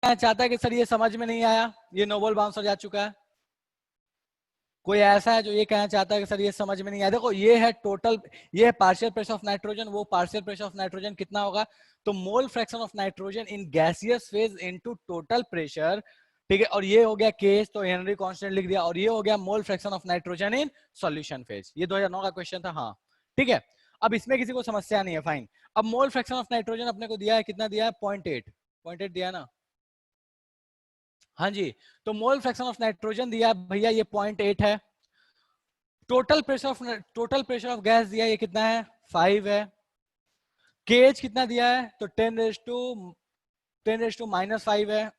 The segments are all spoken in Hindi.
चाहता है कि सर ये समझ में नहीं आया, ये नो बॉल बाउंसर जा चुका है। कोई ऐसा है जो ये कहना चाहता है कि सर ये समझ में नहीं आया? देखो ये है टोटल, ये है पार्शियल प्रेशर ऑफ नाइट्रोजन, वो पार्शियल प्रेशर ऑफ नाइट्रोजन कितना होगा? तो मोल fraction of nitrogen in gaseous phase into total pressure, ठीक है। और ये हो गया केस, तो हेनरी कांस्टेंट लिख दिया। और ये हो गया मोल fraction of nitrogen in solution phase. ये 2009 का क्वेश्चन था, हाँ ठीक है। अब इसमें किसी को समस्या नहीं है, फाइन। अब मोल फ्रैक्शन ऑफ नाइट्रोजन अपने को दिया है, कितना दिया है? 0.8 दिया ना, हाँ जी। तो मोल फ्रैक्शन ऑफ नाइट्रोजन दिया भैया ये 0.8 है। टोटल प्रेशर ऑफ गैस दिया, ये कितना है? 5 है। केज कितना दिया है? तो 10⁻⁻5 है।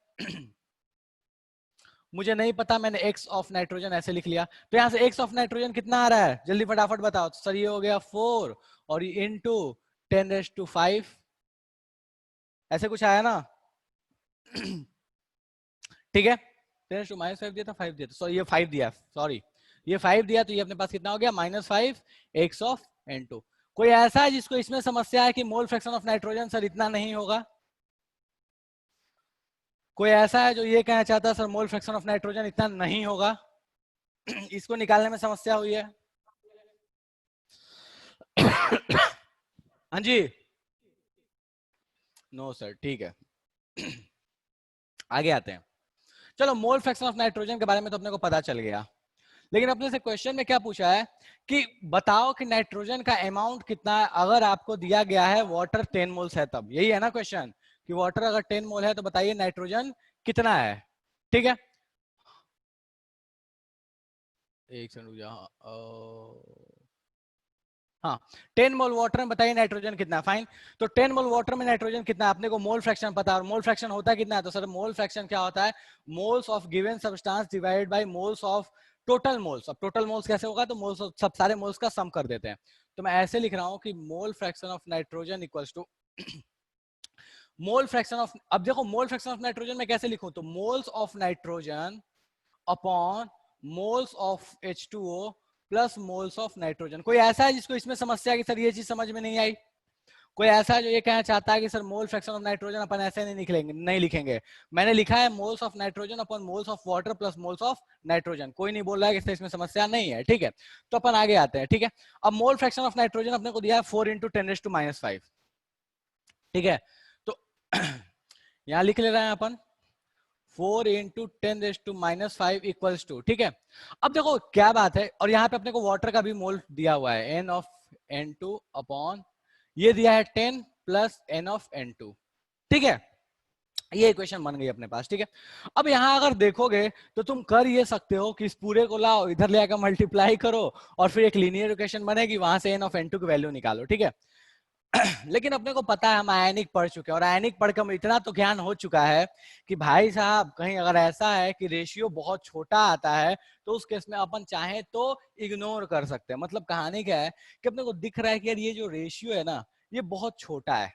मुझे नहीं पता, मैंने एक्स ऑफ नाइट्रोजन ऐसे लिख लिया। तो यहां से एक्स ऑफ नाइट्रोजन कितना आ रहा है? जल्दी फटाफट बताओ। तो सर ये हो गया 4 और ये इंटू 10⁻5, ऐसे कुछ आया ना? ठीक है, 10⁻5 दिया था, 5 दिया था, सॉरी ये 5 दिया, सॉरी ये 5 दिया। तो ये अपने पास कितना हो गया? -5 एक्स ऑफ N2। कोई ऐसा है जिसको इसमें समस्या है कि mole fraction of nitrogen sir इतना नहीं होगा? कोई ऐसा है जो ये कहना चाहता है sir mole fraction of nitrogen इतना नहीं होगा? इसको निकालने में समस्या हुई है? हाँ जी, नो सर, ठीक है। आगे आते हैं। चलो, मोल फ्रैक्शन ऑफ नाइट्रोजन के बारे में तो अपने को पता चल गया, लेकिन अपने से क्वेश्चन में क्या पूछा है कि बताओ कि नाइट्रोजन का अमाउंट कितना है अगर आपको दिया गया है वाटर 10 मोल्स है तब। यही है ना क्वेश्चन, कि वाटर अगर 10 मोल है तो बताइए नाइट्रोजन कितना है, ठीक है। एक सेकंड, हाँ 10 मोल वाटर में बताइए नाइट्रोजन कितना है, फाइन। तो 10 मोल वाटर में नाइट्रोजन कितना है? अपने को मोल फ्रैक्शन पता है, और मोल फ्रैक्शन होता है कितना है? तो सर मोल फ्रैक्शन क्या होता है? Moles of given substance divided by moles of total moles. अब टोटल मोल्स कैसे होगा? तो मोल्स सब सारे मोल्स का सम कर देते हैं। तो मैं ऐसे लिख रहा हूं कि mole fraction of nitrogen equals to mole fraction of, अब देखो मोल फ्रैक्शन ऑफ नाइट्रोजन में कैसे लिखूं? तो moles of nitrogen upon moles of H2O plus moles of nitrogen. कोई ऐसा है जिसको इसमें समस्या है कि सर ये चीज समझ में नहीं आई? कोई ऐसा है जो ये कहना चाहता है कि sir mole fraction of nitrogen अपन ऐसे नहीं लिखेंगे? मैंने लिखा है moles of nitrogen upon moles of water plus moles of nitrogen. कोई नहीं बोल रहा है कि इसमें समस्या नहीं है, ठीक है। तो अपन आगे आते हैं, ठीक है। अब मोल फ्रैक्शन ऑफ नाइट्रोजन अपने को दिया है 4 × 10⁻⁵, ठीक है। तो यहां लिख ले रहे हैं अपन 4 × 10⁻⁵ इक्वल्स टू, ठीक है। अब देखो क्या बात है, और यहाँ पे अपने को वाटर का भी मोल दिया हुआ है, n ऑफ N2 अपॉन ये दिया है 10 प्लस n ऑफ N2, ठीक है। ये इक्वेशन बन गई अपने पास, ठीक है। अब यहाँ अगर देखोगे तो तुम कर ये सकते हो कि इस पूरे को लाओ, इधर ले आकर मल्टीप्लाई करो, और फिर एक लीनियर इक्वेशन बनेगी, वहां से n ऑफ N2 की वैल्यू निकालो, ठीक है। लेकिन अपने को पता है हम आयनिक पढ़ चुके हैं, और आयनिक पढ़कर इतना तो ज्ञान हो चुका है कि भाई साहब कहीं अगर ऐसा है कि रेशियो बहुत छोटा आता है तो उस केस में अपन चाहे तो इग्नोर कर सकते हैं। मतलब कहानी क्या है कि अपने को दिख रहा है कि यार ये जो रेशियो है ना ये बहुत छोटा है,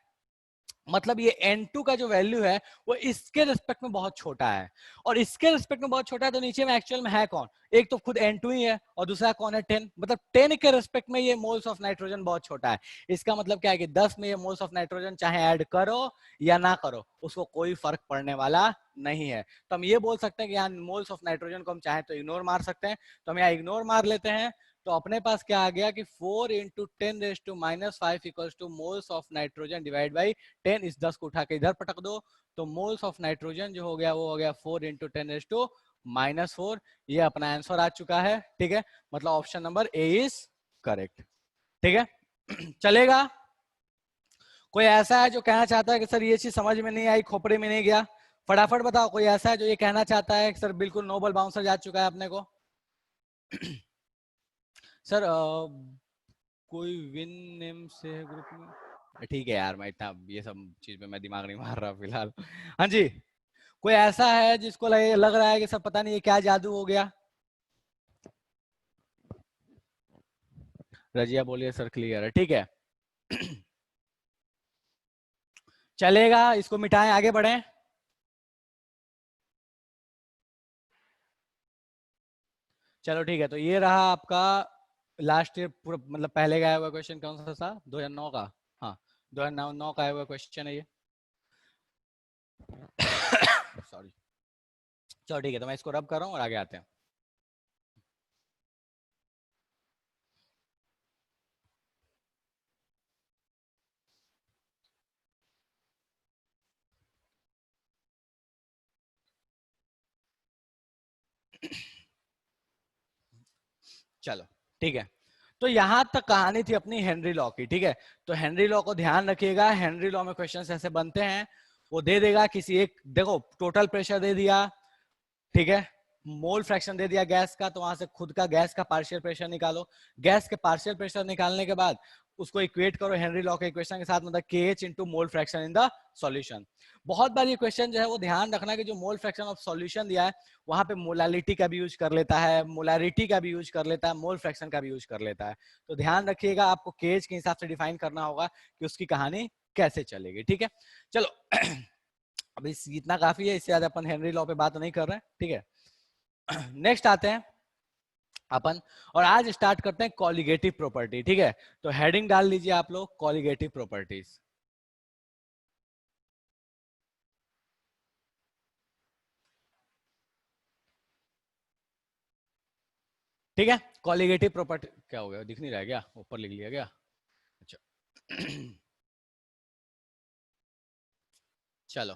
मतलब ये N2 का जो वैल्यू है वो इसके रिस्पेक्ट में बहुत छोटा है, और इसके रिस्पेक्ट में बहुत छोटा है, तो नीचे में एक्चुअल में है कौन? एक तो खुद N2 ही है, और दूसरा कौन है? 10। मतलब 10 के रिस्पेक्ट में ये मोल्स ऑफ नाइट्रोजन बहुत छोटा है। इसका मतलब क्या है कि 10 में ये मोल्स ऑफ नाइट्रोजन चाहे ऐड करो या ना करो उसको कोई फर्क पड़ने वाला नहीं है। तो हम ये बोल सकते हैं कि यहाँ मोल्स ऑफ नाइट्रोजन को हम चाहे तो इग्नोर मार सकते हैं, तो हम यहाँ इग्नोर मार लेते हैं। तो अपने पास क्या आ गया कि 4 × 10⁻⁵ equals two moles of nitrogen divide by 10। इस 10 को उठा के इधर पटक दो, तो मोल्स ऑफ नाइट्रोजन जो हो गया वो हो गया 4 × 10⁻⁴। ये अपना आंसर आ चुका है, ठीक है। मतलब option number A is correct, ठीक है। चलेगा? कोई ऐसा है जो कहना चाहता है कि सर ये चीज समझ में नहीं आई, खोपड़े में नहीं गया? फटाफट बताओ, कोई ऐसा है जो ये कहना चाहता है कि सर बिल्कुल नो बॉल बाउंसर जा चुका है अपने को? सर कोई विन नेम से है ग्रुप में? ठीक है यार, मैं इतना ये सब चीज में मैं दिमाग नहीं मार रहा फिलहाल। हाँ जी, कोई ऐसा है जिसको लग रहा है कि सर पता नहीं ये क्या जादू हो गया? रजिया बोलिए सर क्लियर है, ठीक है। चलेगा, इसको मिटाएं, आगे बढ़ें। चलो ठीक है, तो ये रहा आपका लास्ट ईयर पूरा, मतलब पहले का आया हुआ क्वेश्चन कौन सा था? 2009 का, हाँ 2009 का आया हुआ क्वेश्चन है ये। चलो ठीक है, तो मैं इसको रब कर रहा हूँ और आगे आते हैं। चलो ठीक है, तो यहां तक कहानी थी अपनी हेनरी लॉ की, ठीक है। तो हेनरी लॉ को ध्यान रखिएगा, हेनरी लॉ में क्वेश्चंस ऐसे बनते हैं, वो दे देगा किसी एक, देखो टोटल प्रेशर दे दिया, ठीक है, मोल फ्रैक्शन दे दिया गैस का, तो वहां से खुद का गैस का पार्शियल प्रेशर निकालो। गैस के पार्शियल प्रेशर निकालने के बाद उसको इक्वेट करो हेनरी लॉ के इक्वेशन के साथ, मतलब KH into mole fraction in the solution. बहुत बार ये क्वेश्चन जो है वो ध्यान रखना कि जो मोल फ्रैक्शन ऑफ सॉल्यूशन दिया है वहां पे मोलालिटी का भी यूज कर लेता है, मोलारिटी का भी यूज कर लेता है, मोल फ्रैक्शन का भी यूज कर लेता है। तो ध्यान रखिएगा, आपको KH के हिसाब से डिफाइन करना होगा कि उसकी कहानी कैसे चलेगी, ठीक है। चलो अभी इतना काफी है, इससे ज्यादा अपन हेनरी लॉ पे बात नहीं कर रहे हैं, ठीक है। नेक्स्ट आते हैं अपन, और आज स्टार्ट करते हैं कॉलिगेटिव प्रॉपर्टी, ठीक है। तो हेडिंग डाल लीजिए आप लोग, कॉलिगेटिव प्रॉपर्टीज, ठीक है। कॉलिगेटिव प्रॉपर्टी क्या हो गया, दिख नहीं रहा क्या, ऊपर लिख लिया क्या, अच्छा चलो,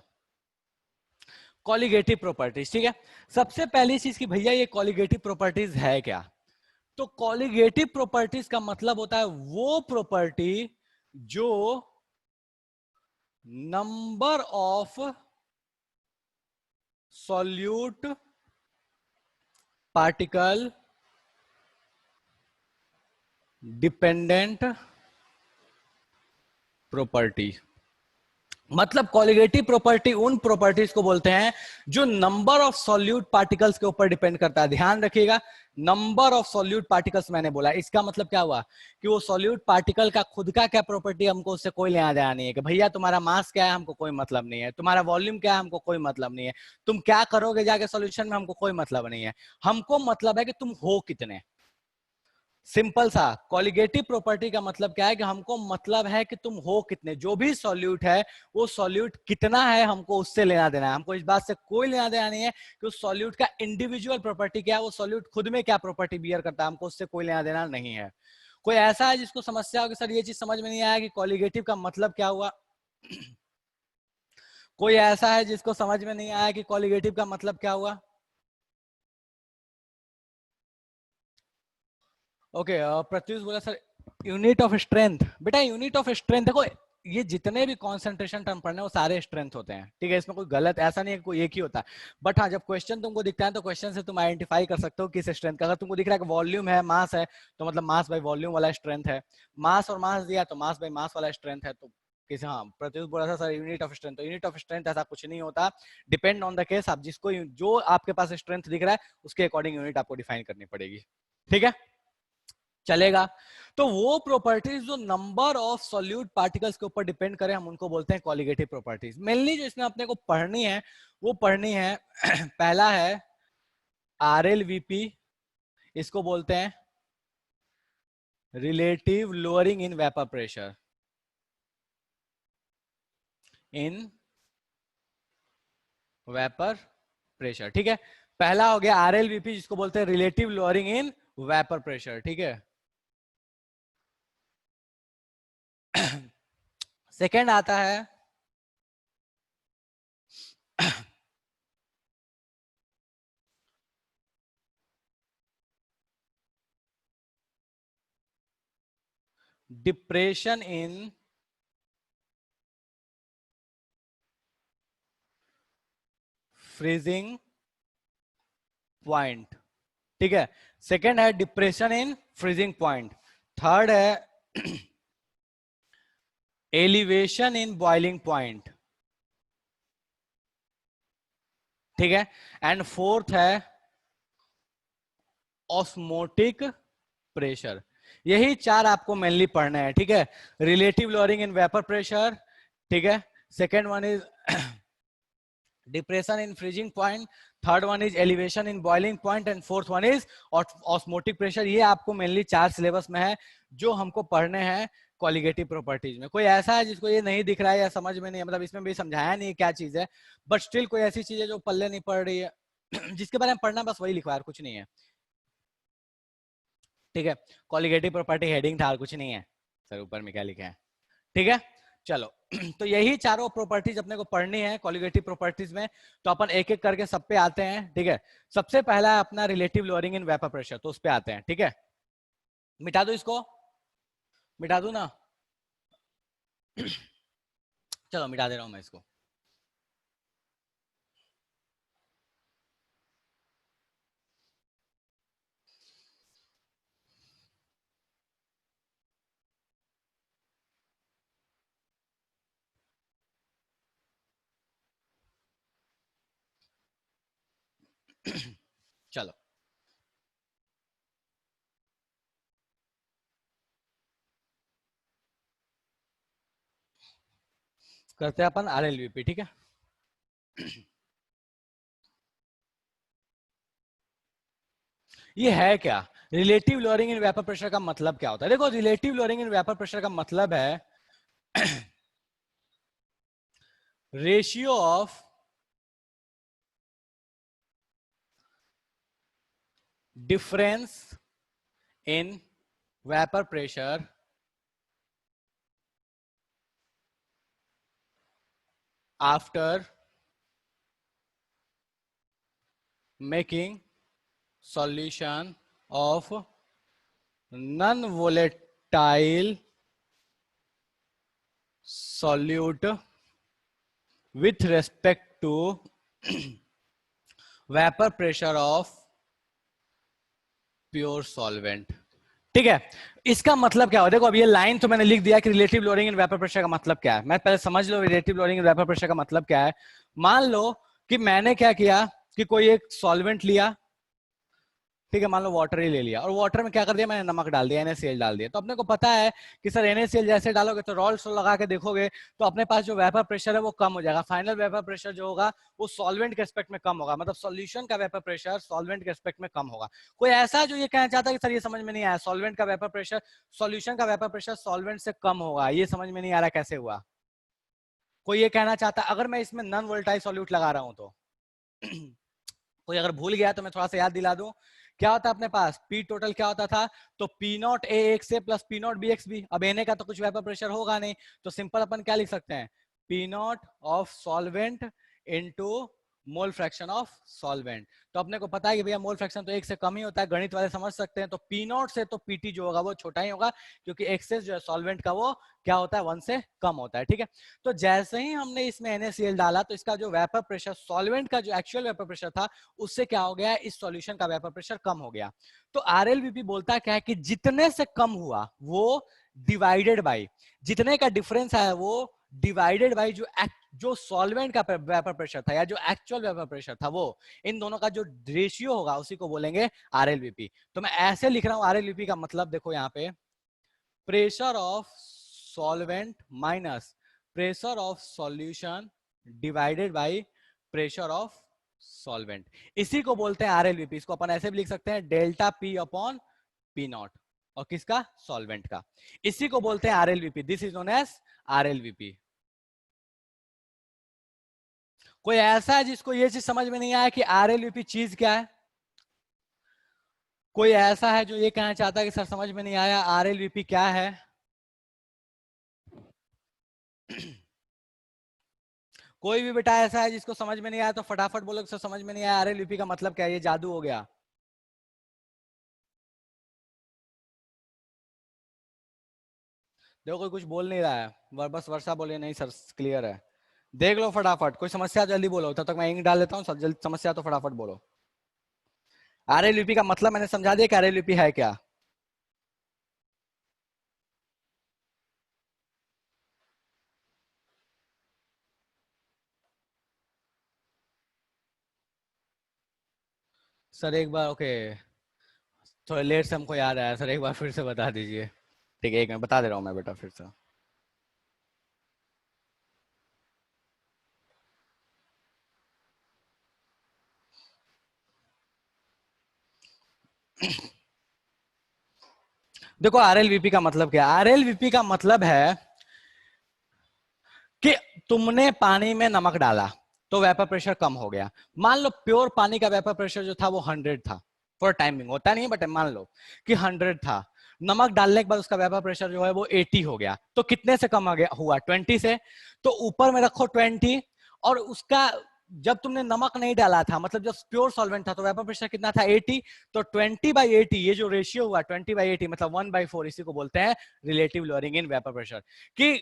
कॉलिगेटिव प्रॉपर्टीज, ठीक है। सबसे पहली चीज की भैया ये कॉलिगेटिव प्रॉपर्टीज है क्या। तो कॉलिगेटिव प्रॉपर्टीज का मतलब होता है वो प्रॉपर्टी जो number of solute particle dependent property, मतलब कॉलिगेटिव प्रॉपर्टी उन प्रॉपर्टीज को बोलते हैं जो नंबर ऑफ सॉल्यूट पार्टिकल्स के ऊपर डिपेंड करता है। ध्यान रखिएगा, नंबर ऑफ सॉल्यूट पार्टिकल्स मैंने बोला, इसका मतलब क्या हुआ कि वो सॉल्यूट पार्टिकल का खुद का क्या प्रॉपर्टी, हमको उससे कोई लेना देना नहीं है कि भैया तुम्हारा मास क्या है हमको कोई मतलब नहीं है, तुम्हारा वॉल्यूम क्या है हमको कोई मतलब नहीं है, तुम क्या करोगे जाके सॉल्यूशन में हमको कोई मतलब नहीं है, हमको मतलब है कि तुम हो कितने। सिंपल सा, कॉलिगेटिव प्रॉपर्टी का मतलब क्या है कि हमको मतलब है कि तुम हो कितने, जो भी सॉल्यूट है वो सॉल्यूट कितना है हमको उससे लेना देना है, हमको इस बात से कोई लेना देना नहीं है कि उस सॉल्यूट का इंडिविजुअल प्रॉपर्टी क्या है, वो सॉल्यूट खुद में क्या प्रॉपर्टी बियर करता है, हमको उससे कोई लेना देना नहीं है। कोई ऐसा है जिसको समस्या हो कि सर ये चीज समझ में नहीं आया कि कॉलिगेटिव का मतलब क्या हुआ, कोई ऐसा है जिसको समझ में नहीं आया कि कॉलिगेटिव का मतलब क्या हुआ। ओके, प्रत्युष बोला सर यूनिट ऑफ स्ट्रेंथ, बेटा यूनिट ऑफ स्ट्रेंथ देखो, ये जितने भी कॉन्सेंट्रेशन टर्म पढ़ने वो सारे स्ट्रेंथ होते हैं, ठीक है, इसमें कोई गलत ऐसा नहीं है कोई एक ही होता है। बट हाँ, जब क्वेश्चन तुमको दिखता है तो क्वेश्चन से तुम आइडेंटिफाई कर सकते हो किस स्ट्रेंथ का, अगर तुमको दिख रहा है कि वॉल्यूम है मास है तो मतलब मास बाय वॉल्यूम वाला स्ट्रेंथ है, मास और मास दिया तो मास बाय मास वाला स्ट्रेंथ है। तो किसी, हाँ प्रत्युष बोला था सर यूनिट ऑफ स्ट्रेंथ, तो यूनिट ऑफ स्ट्रेंथ ऐसा कुछ नहीं होता, डिपेंड ऑन द केस, आप जिसको जो आपके पास स्ट्रेंथ दिख रहा है उसके अकॉर्डिंग यूनिट आपको डिफाइन करनी पड़ेगी, ठीक है, चलेगा। तो वो प्रॉपर्टीज जो नंबर ऑफ सॉल्यूट पार्टिकल्स के ऊपर डिपेंड करें हम उनको बोलते हैं कॉलिगेटिव प्रॉपर्टीज। मेनली जो इसमें अपने को पढ़नी है वो पढ़नी है पहला है RLVP, इसको बोलते हैं relative lowering in vapour pressure, in vapour pressure, ठीक है। पहला हो गया RLVP जिसको बोलते हैं relative lowering in vapour pressure, ठीक है। सेकेंड आता है डिप्रेशन इन फ्रीजिंग पॉइंट, ठीक है। सेकेंड है depression in freezing point, third है एलिवेशन इन बॉइलिंग पॉइंट, ठीक है। एंड फोर्थ है ऑस्मोटिक प्रेशर। यही चार आपको मेनली पढ़ना है, ठीक है। Relative lowering in vapour pressure, ठीक है। Second one is depression in freezing point, third one is elevation in boiling point and fourth one is osmotic pressure. ये आपको मेनली चार सिलेबस में है जो हमको पढ़ने हैं कॉलिगेटिव प्रॉपर्टीज में। कोई ऐसा है जिसको ये नहीं दिख रहा है या समझ में नहीं, मतलब इसमें भी समझाया नहीं क्या चीज है, बट स्टिल कोई ऐसी चीज है जो पल्ले नहीं पड़ रही है। जिसके बारे में पढ़ना बस वही लिखवा, कुछ नहीं है, ठीक है। कॉलिगेटिव प्रॉपर्टी हेडिंग था, कुछ नहीं है सर, ऊपर में क्या लिखा है, ठीक है। चलो तो यही चारों प्रॉपर्टीज अपने को पढ़नी है कॉलिगेटिव प्रॉपर्टीज में, तो अपन एक एक करके सब पे आते हैं, ठीक है। सबसे पहला है अपना relative lowering in vapour pressure, तो उस पे आते हैं, ठीक है। मिटा दो इसको, मिटा दू ना, चलो मिटा दे रहा हूं मैं इसको। चलो करते हैं अपन आरएलवीपी, ठीक है। ये है क्या, relative lowering in vapour pressure का मतलब क्या होता है? देखो relative lowering in vapour pressure का मतलब है ratio of difference in vapour pressure after making solution of non-volatile solute with respect to vapor pressure of pure solvent, ठीक है। इसका मतलब क्या हो, देखो अब ये लाइन तो मैंने लिख दिया कि relative lowering in vapour pressure का मतलब क्या है। मैं पहले समझ लो relative lowering in vapour pressure का मतलब क्या है। मान लो कि मैंने क्या किया कि कोई एक सॉल्वेंट लिया, ठीक है, मान लो वाटर ही ले लिया, और वाटर में क्या कर दिया मैंने, नमक डाल दिया, NaCl डाल दिया। तो अपने को पता है कि सर NaCl जैसे डालोगे तो रोल्स लगा के देखोगे तो अपने पास जो वेपर प्रेशर है वो कम हो जाएगा, फाइनल वेपर प्रेशर जो होगा वो सॉल्वेंट के एस्पेक्ट में कम होगा, मतलब सॉल्यूशन का वेपर प्रेशर सॉल्वेंट के एस्पेक्ट में कम होगा। कोई ऐसा जो ये कहना चाहता है कि सर ये समझ में नहीं आया, सॉल्वेंट का वेपर प्रेशर सॉल्यूशन का वेपर प्रेशर सॉल्वेंट से कम होगा, ये समझ में नहीं आ रहा कैसे हुआ? कोई ये कहना चाहता, अगर मैं इसमें नॉन वोलेटाइल सॉल्यूट लगा रहा हूं तो कोई अगर भूल गया तो मैं थोड़ा सा याद दिला दूं, क्या होता है अपने पास पी टोटल क्या होता था, तो P naught A X A plus P naught B X B. अब एने का तो कुछ वेपर प्रेशर होगा नहीं, तो सिंपल अपन क्या लिख सकते हैं, P not of solvent into mole fraction of solvent. तो अपने को पता है कि भैया मोल फ्रैक्शन तो एक से कम ही होता है, गणित वाले समझ सकते हैं। तो पी नॉट से तो पीटी जो होगा वो छोटा ही होगा, क्योंकि एक्सेस जो है सॉल्वेंट का वो क्या होता है, 1 से कम होता है, ठीक है। तो जैसे ही हमने इसमें NaCl डाला तो इसका जो वेपर प्रेशर सॉल्वेंट का जो एक्चुअल वेपर प्रेशर था उससे क्या हो गया, इस सॉल्यूशन का वेपर प्रेशर कम हो गया। तो RLVP बोलता क्या है कि जितने से कम हुआ वो डिवाइडेड बाई, जितने का डिफरेंस आया वो डिवाइडेड बाई जो सॉल्वेंट का वेपर प्रेशर था या जो एक्चुअल वेपर प्रेशर था, वो इन दोनों का जो रेशियो होगा उसी को बोलेंगे RLVP। तो मैं ऐसे लिख रहा हूं RLVP का मतलब, देखो यहाँ पे pressure of solvent minus pressure of solution divided by pressure of solvent, इसी को बोलते हैं RLVP। इसको अपन ऐसे भी लिख सकते हैं delta P upon P naught, और किसका, सॉल्वेंट का, इसी को बोलते हैं RLVP। This is known as RLVP। कोई ऐसा है जिसको ये चीज समझ में नहीं आया कि RLVP चीज क्या है? कोई ऐसा है जो ये कहना चाहता है कि सर समझ में नहीं आया RLVP क्या है? कोई भी बेटा ऐसा है जिसको समझ में नहीं आया तो फटाफट बोलो सर समझ में नहीं आया RLVP का मतलब क्या है, ये जादू हो गया। देखो कोई कुछ बोल नहीं रहा है, बस वर्षा बोले नहीं सर क्लियर है। देख लो फटाफट, कोई समस्या जल्दी बोलो, तब तक मैं इंक डाल देता हूँ, समस्या तो फटाफट बोलो। RLVP का मतलब मैंने समझा दिया कि RLVP है क्या। सर एक बार, ओके थोड़ा लेट से हमको याद आया सर, एक बार फिर से बता दीजिए। ठीक है एक मिनट बता दे रहा हूँ मैं बेटा फिर से। देखो RLVP का मतलब क्या है, RLVP का मतलब है कि तुमने पानी में नमक डाला, तो वेपर प्रेशर कम हो गया। मान लो प्योर पानी का वेपर प्रेशर जो था वो 100 था, फॉर टाइमिंग होता नहीं बट मान लो कि 100 था, नमक डालने के बाद उसका वेपर प्रेशर जो है वो 80 हो गया, तो कितने से कम आ गया हुआ? 20 से। तो ऊपर में रखो 20, और उसका जब तुमने नमक नहीं डाला था, मतलब जब प्योर सॉल्वेंट था, तो वेपर प्रेशर कितना था? 80। तो 20/80, ये जो रेशियो हुआ 20/80 मतलब 1/4, इसी को बोलते हैं relative lowering in vapour pressure. कि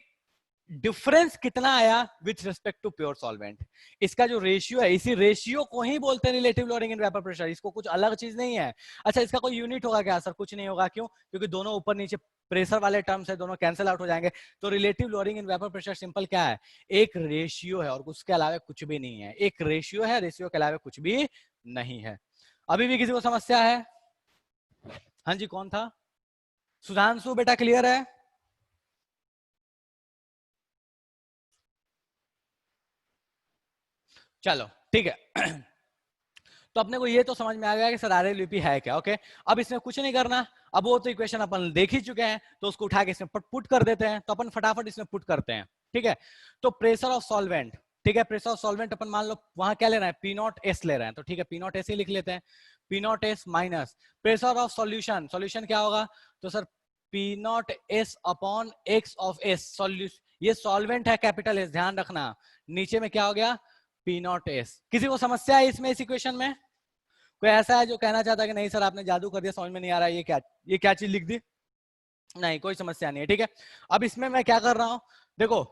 डिफरेंस कितना आया with respect to pure solvent, इसका जो रेशियो है, इसी रेशियो को ही बोलते हैं relative lowering in vapour pressure, इसको कुछ अलग चीज नहीं है। अच्छा, इसका कोई यूनिट होगा क्या? सर कुछ नहीं होगा। क्यों? क्योंकि दोनों ऊपर नीचे प्रेशर वाले टर्म्स है, दोनों कैंसिल आउट हो जाएंगे। तो relative lowering in vapour pressure simple क्या है? एक रेशियो है और उसके अलावा कुछ भी नहीं है। एक रेशियो है, रेशियो के अलावा कुछ भी नहीं है। अभी भी किसी को समस्या है? हाँ जी, कौन था? सुधांशु बेटा, क्लियर है? चलो ठीक है। तो अपने को ये तो समझ में आ गया कि सर आरएलवीपी है क्या। ओके, अब इसमें कुछ नहीं करना। अब वो तो इक्वेशन अपन देख ही चुके हैं, तो उसको उठा के इसमें पुट कर देते हैं। तो अपन फटाफट इसमें पुट करते हैं, ठीक है। तो प्रेशर ऑफ सॉल्वेंट, ठीक है, प्रेशर ऑफ सॉल्वेंट अपन मान लो वहां क्या ले रहे हैं? पी नॉट एस ले रहे हैं, तो ठीक है, पी नॉट एस ही लिख लेते हैं। P not S minus pressure of solution, solution क्या होगा? तो sir P not S upon x of S, solution, ये सॉल्वेंट है कैपिटल एस, ध्यान रखना। नीचे में क्या हो गया? P not S. किसी को समस्या है इसमें, इस इक्वेशन में? कोई ऐसा है जो कहना चाहता है कि नहीं सर आपने जादू कर दिया, समझ में नहीं आ रहा है, ये क्या चीज लिख दी? नहीं, कोई समस्या नहीं है, ठीक है। अब इसमें मैं क्या कर रहा हूं, देखो,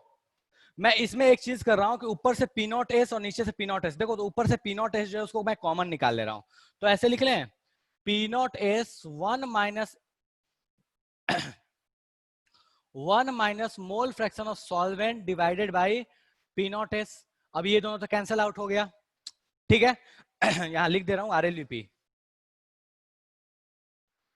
मैं इसमें एक चीज कर रहा हूं कि ऊपर से पी नॉट एस और नीचे से पी नॉट एस, देखो तो ऊपर से पी नॉट एस जो है उसको मैं कॉमन निकाल ले रहा हूं। तो ऐसे लिख लें, P not S 1 - mole fraction of solvent divided by P not S. अब ये दोनों तो कैंसिल आउट हो गया, ठीक है। यहां लिख दे रहा हूं आरएलवीपी,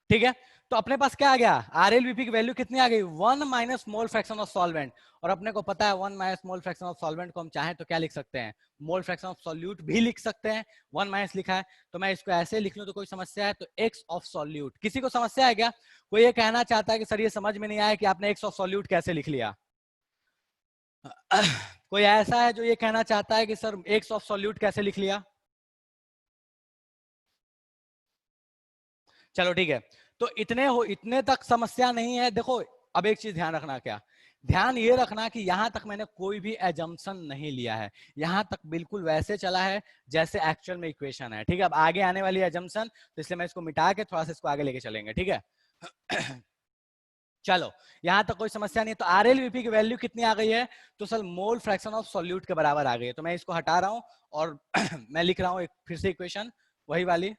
ठीक है। तो अपने पास क्या आ गया? आरएलवीपी की वैल्यू कितनी आ गई? 1 - मोल फ्रैक्शन ऑफ सॉल्वेंट। और अपने को पता है 1 - मोल फ्रैक्शन ऑफ सॉल्वेंट को हम चाहे तो क्या लिख सकते हैं? मोल फ्रैक्शन ऑफ सॉल्यूट भी लिख सकते हैं। 1 - लिखा है तो मैं इसको ऐसे लिख लूं तो कोई समस्या है? तो एक्स ऑफ सॉल्यूट। किसी को समस्या है क्या? कोई ये कहना चाहता है कि सर ये समझ में नहीं आया कि आपने एक्स ऑफ सॉल्यूट कैसे लिख लिया? कोई ऐसा है जो ये कहना चाहता है कि सर एक्स ऑफ सॉल्यूट कैसे लिख लिया? चलो ठीक है। तो इतने तक समस्या नहीं है। देखो, अब एक चीज ध्यान रखना, क्या ध्यान ये रखना कि यहां तक मैंने कोई भी एजम्पशन नहीं लिया है, यहां तक बिल्कुल वैसे चला है जैसे एक्चुअल में इक्वेशन है, ठीक है। अब आगे आने वाली एजम्पशन, तो इसलिए मैं इसको मिटा के थोड़ा सा इसको आगे लेके चलेंगे, ठीक है। चलो, यहां तक कोई समस्या नहीं है। तो आरएलवीपी की वैल्यू कितनी आ गई है? तो sir mole fraction of solute के बराबर आ गई है। तो मैं इसको हटा रहा हूं और मैं लिख रहा हूं एक फिर से इक्वेशन, वही वाली।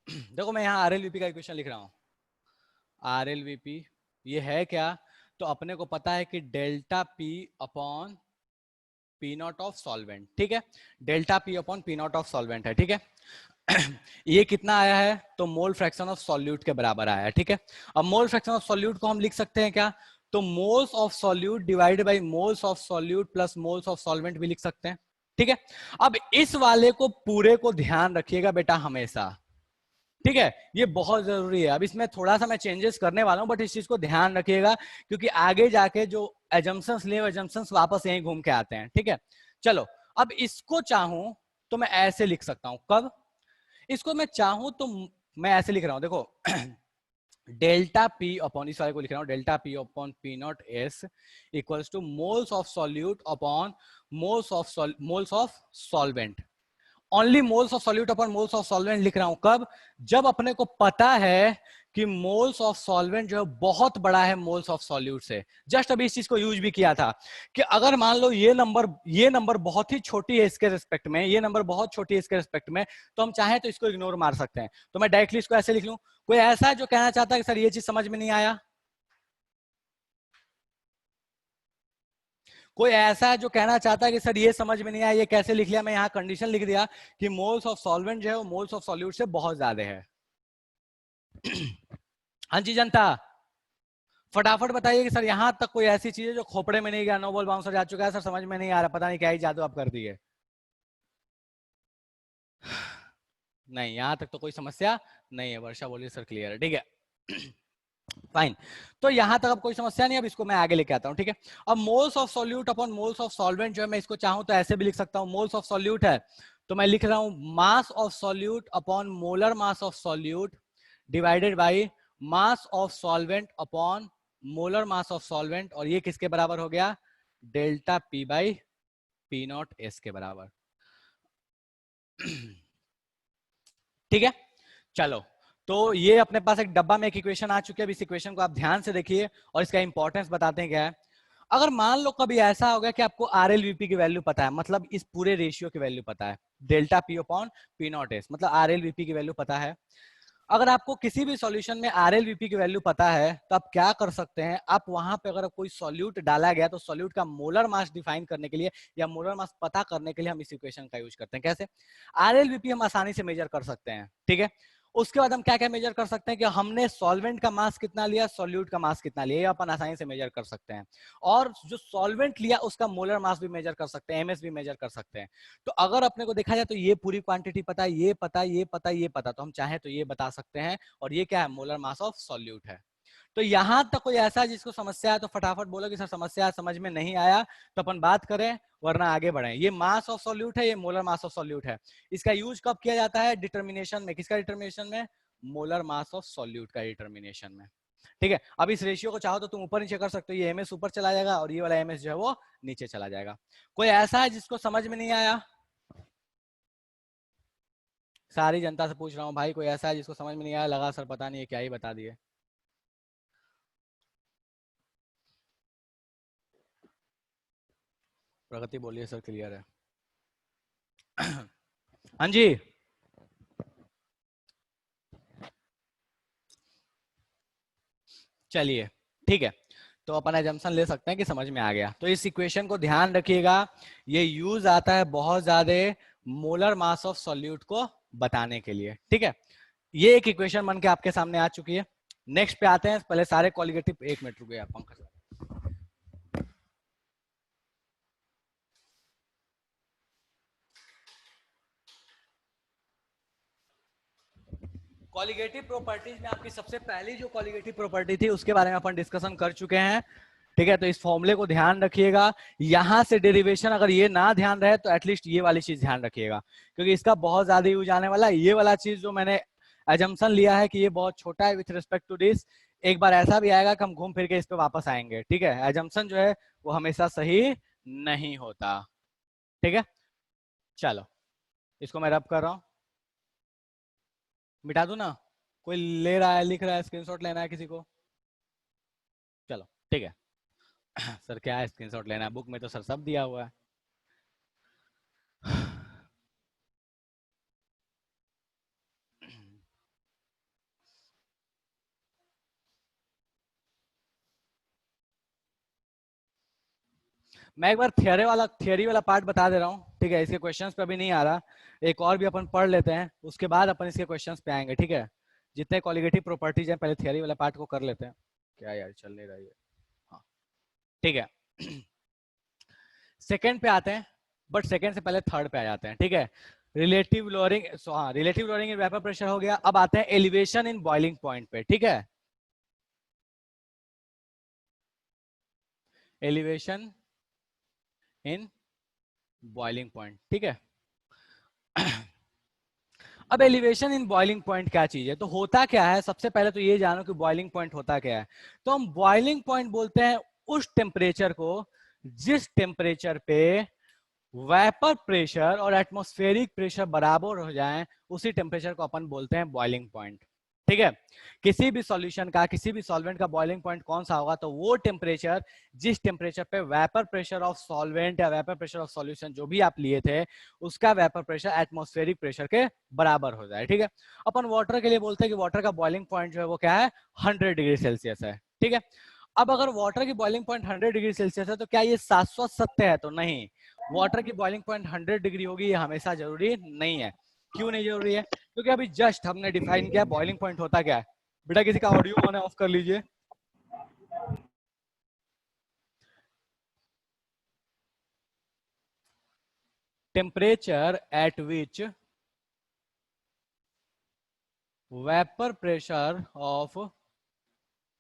देखो, मैं यहाँ आरएलवीपी का इक्वेशन लिख रहा हूँ। आरएलवीपी ये है क्या? तो अपने को पता है कि delta P upon P not of solvent, ठीक है। Delta P upon P not of solvent है, ठीक है। ये कितना आया है? तो मोल फ्रैक्शन ऑफ सॉल्यूट के बराबर आया है, ठीक है। अब मोल फ्रैक्शन ऑफ सॉल्यूट को हम लिख सकते हैं क्या? तो moles of solute divided by moles of solute plus moles of solvent भी लिख सकते हैं, ठीक है। अब इस वाले को पूरे को ध्यान रखिएगा बेटा हमेशा, ठीक है। ये बहुत जरूरी है। अब इसमें थोड़ा सा मैं चेंजेस करने वाला हूं, बट इस चीज को ध्यान रखिएगा क्योंकि आगे जाके जो एजम्पशंस लिए एजम्पशंस वापस यहीं घूम के आते हैं, ठीक है। चलो, अब इसको चाहूं तो मैं ऐसे लिख सकता हूं। कब? इसको मैं चाहूं तो मैं ऐसे लिख रहा हूं, देखो। डेल्टा पी अपॉन, इस वाले को लिख रहा हूं, delta P upon P not S equals two moles of solute upon moles of solvent. Only moles of solute upon moles of solvent लिख रहा हूं। कब? जब अपने को पता है कि मोल्स ऑफ सॉल्वेंट जो है बहुत बड़ा है मोल्स ऑफ सॉल्यूट से। जस्ट अभी इस चीज को यूज भी किया था कि अगर मान लो ये नंबर बहुत ही छोटी है इसके रिस्पेक्ट में, ये नंबर बहुत छोटी है इसके रिस्पेक्ट में, तो हम चाहें तो इसको इग्नोर मार सकते हैं। तो मैं डायरेक्टली इसको ऐसे लिख लूं। कोई ऐसा है जो कहना चाहता है कि सर ये चीज समझ में नहीं आया? कोई ऐसा है जो कहना चाहता है कि सर ये समझ में नहीं आया, ये कैसे लिख लिया? मैं यहाँ कंडीशन लिख दिया कि मोल्स ऑफ सॉल्वेंट जो है वो मोल्स ऑफ सॉल्यूट से बहुत ज्यादा है। हाँ जी जनता, फटाफट बताइए कि सर यहाँ तक कोई ऐसी चीज है जो खोपड़े में नहीं गया, नो बॉल बाउंसर जा चुका है, सर समझ में नहीं आ रहा, पता नहीं क्या ही जादू आप कर दिए। नहीं, यहां तक तो कोई समस्या नहीं है। वर्षा बोलिए सर क्लियर है, ठीक है। फाइन, तो यहां तक अब कोई समस्या नहीं। अब इसको मैं आगे लेके आता हूं, ठीक है। अब moles of solute upon moles of solvent जो है, मैं इसको चाहूं तो ऐसे भी लिख सकता हूं। मोल्स ऑफ सॉल्यूट है तो मैं लिख रहा हूं mass of solute upon molar mass of solute divided by mass of solvent upon molar mass of solvent, और ये किसके बराबर हो गया? Delta P by P not S के बराबर। ठीक है, चलो। तो ये अपने पास एक डब्बा में एक इक्वेशन आ चुकी है। अब इस इक्वेशन को आप ध्यान से देखिए और इसका इंपॉर्टेंस बताते हैं क्या है। अगर मान लो कभी ऐसा हो गया कि आपको आर एल वीपी की वैल्यू पता है, मतलब इस पूरे रेशियो की वैल्यू पता है, delta P upon P not S, मतलब आर एल वीपी की वैल्यू पता है। अगर आपको किसी भी सॉल्यूशन में आर एल वीपी की वैल्यू पता है तो आप क्या कर सकते हैं, आप वहां पे अगर कोई सॉल्यूट डाला गया तो सॉल्यूट का मोलर मास डिफाइन करने के लिए या मोलर मास पता करने के लिए हम इस इक्वेशन का यूज करते हैं। कैसे? आर एल वीपी हम आसानी से मेजर कर सकते हैं, ठीक है। उसके बाद हम क्या क्या मेजर कर सकते हैं कि हमने सॉल्वेंट का मास कितना लिया, सॉल्यूट का मास कितना लिया, ये अपन आसानी से मेजर कर सकते हैं। और जो सॉल्वेंट लिया उसका मोलर मास भी मेजर कर सकते हैं, एमएस भी मेजर कर सकते हैं। तो अगर अपने को देखा जाए तो ये पूरी क्वांटिटी पता है, ये पता, ये पता, ये पता, तो हम चाहे तो ये बता सकते हैं। और ये क्या है? मोलर मास ऑफ सॉल्यूट है। तो यहां तक कोई ऐसा है जिसको समस्या है तो फटाफट बोलो कि सर समस्या समझ में नहीं आया, तो अपन बात करें, वरना आगे बढ़े। ये मास ऑफ सॉल्यूट है, ये मोलर मास ऑफ सॉल्यूट है। इसका यूज कब किया जाता है? डिटर्मिनेशन में। किसका डिटर्मिनेशन में? मोलर मास ऑफ सॉल्यूट का डिटर्मिनेशन में। ठीक है, अब इस रेशियो को चाहो तो तुम ऊपर नीचे कर सकते हो। ये एमएस ऊपर चला जाएगा और ये वाला एमएस जो है वो नीचे चला जाएगा। कोई ऐसा है जिसको समझ में नहीं आया? सारी जनता से पूछ रहा हूँ भाई, कोई ऐसा है जिसको समझ में नहीं आया? लगा सर पता नहीं है क्या ही बता दिए। प्रगति बोलिए सर क्लियर है। हाँ जी, चलिए ठीक है। तो अपन एजम्पशन ले सकते हैं कि समझ में आ गया। तो इस इक्वेशन को ध्यान रखिएगा, ये यूज आता है बहुत ज्यादा मोलर मास ऑफ सॉल्यूट को बताने के लिए। ठीक है, ये एक इक्वेशन बन के आपके सामने आ चुकी है। नेक्स्ट पे आते हैं, पहले सारे क्वालिटेटिव, एक मिनट रुके आप पंकज। क्वालिटेटिव प्रॉपर्टीज में आपकी सबसे पहली जो क्वालिटेटिव प्रॉपर्टी थी उसके बारे में अपन डिस्कशन कर चुके हैं। ठीक है, तो इस फॉर्मूले को ध्यान रखिएगा। यहां से डेरिवेशन अगर ये ना ध्यान रहे तो एटलीस्ट ये वाली चीज ध्यान रखिएगा, क्योंकि इसका बहुत ज्यादा यूज आने वाला है। ये वाला चीज जो मैंने एजम्पशन लिया है कि ये बहुत छोटा है विथ रिस्पेक्ट टू दिस, एक बार ऐसा भी आएगा कि हम घूम फिर के इस पे वापस आएंगे। ठीक है, एजम्पशन जो है वो हमेशा सही नहीं होता। ठीक है, चलो इसको मैं रब कर रहा हूँ, मिटा दूं ना? कोई ले रहा है, लिख रहा है, स्क्रीनशॉट लेना है किसी को? चलो ठीक है। सर क्या है स्क्रीनशॉट लेना है? बुक में तो सर सब दिया हुआ है। मैं एक बार थियरी वाला पार्ट बता दे रहा हूँ। ठीक है, इसके क्वेश्चंस पे अभी नहीं आ रहा, एक और भी अपन पढ़ लेते हैं, उसके बाद अपन इसके क्वेश्चंस पे आएंगे। ठीक है, जितने क्वालिटेटिव प्रॉपर्टीज हैं पहले थियरी वाला पार्ट को कर लेते हैं। क्या यार चल नहीं रहा है? हाँ ठीक है। सेकंड पे आते हैं, बट सेकंड से पहले थर्ड पे आ जाते हैं। ठीक है, रिलेटिव लोअरिंग, हाँ relative lowering in vapour pressure हो गया। अब आते हैं एलिवेशन इन बॉइलिंग पॉइंट पे। ठीक है, एलिवेशन इन बॉइलिंग पॉइंट। ठीक है। अब एलिवेशन इन बॉइलिंग पॉइंट क्या चीज है? तो होता क्या है, सबसे पहले तो ये जानो कि बॉइलिंग पॉइंट होता क्या है। तो हम बॉइलिंग पॉइंट बोलते हैं उस टेम्परेचर को जिस टेम्परेचर पे वेपर प्रेशर और एटमॉस्फेरिक प्रेशर बराबर हो जाएं, उसी टेम्परेचर को अपन बोलते हैं बॉइलिंग पॉइंट। ठीक है, किसी भी सॉल्यूशन का, किसी भी सॉल्वेंट का बॉइलिंग पॉइंट कौन सा होगा? तो वो टेम्परेचर जिस टेम्परेचर पे वेपर प्रेशर ऑफ सॉल्वेंट या वेपर प्रेशर ऑफ सॉल्यूशन जो भी आप लिए थे, उसका वेपर प्रेशर एटमॉस्फेरिक प्रेशर के बराबर हो जाए। ठीक है, अपन वाटर के लिए बोलते हैं कि वाटर का बॉइलिंग पॉइंट जो है वो क्या है? 100 डिग्री सेल्सियस है। ठीक है, अब अगर वाटर की बॉइलिंग पॉइंट 100 डिग्री सेल्सियस है तो क्या ये शाश्वत सत्य है? तो नहीं, वाटर की बॉइलिंग पॉइंट 100 डिग्री होगी ये हमेशा जरूरी नहीं है। क्यों नहीं जरूरी है? क्योंकि अभी जस्ट हमने डिफाइन किया बॉइलिंग पॉइंट होता क्या है। बेटा किसी का ऑडियो ऑन है, ऑफ कर लीजिए। Temperature at which vapour pressure of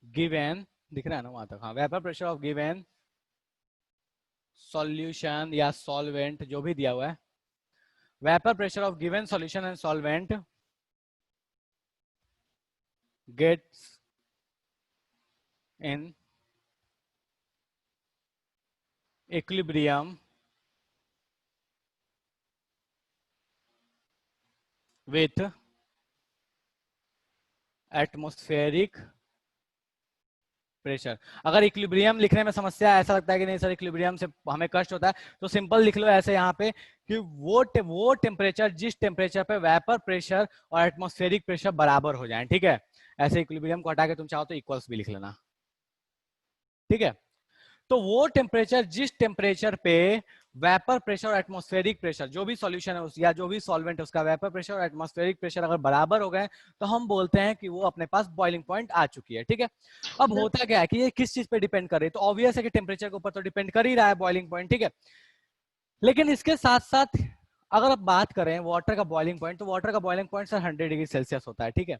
given, दिख रहा है ना वहां तक, हाँ, vapour pressure of given solution या सॉल्वेंट जो भी दिया हुआ है, vapour pressure of given solution and solvent gets in equilibrium with atmospheric pressure. अगर इक्विलिब्रियम लिखने में समस्या, ऐसा लगता है कि नहीं सर इक्विलिब्रियम से हमें कष्ट होता है, तो सिंपल लिख लो ऐसे यहाँ पे कि वो टेम्परेचर जिस टेम्परेचर पे वेपर प्रेशर और एटमॉस्फेरिक प्रेशर बराबर हो जाएं, ठीक है। ऐसे इक्विलिब्रियम को हटा के तुम चाहो तो इक्वल्स भी लिख लेना, ठीक है। तो वो टेम्परेचर जिस टेम्परेचर पे वेपर प्रेशर और एटमॉस्फेरिक प्रेशर, जो भी सॉल्यूशन है उस या जो भी सॉल्वेंट है उसका वेपर प्रेशर और एटमॉस्फेरिक प्रेशर अगर बराबर हो गए तो हम बोलते हैं कि वो अपने पास बॉइलिंग पॉइंट आ चुकी है, ठीक है। अब होता क्या है कि ये किस चीज पे डिपेंड कर रही है, तो ऑब्वियस है कि टेम्परेचर के ऊपर तो डिपेंड कर ही रहा है बॉइलिंग पॉइंट, ठीक है। लेकिन इसके साथ साथ अगर आप बात करें वाटर का बॉइलिंग पॉइंट, तो वाटर का boiling point sir 100 degree Celsius होता है, ठीक है।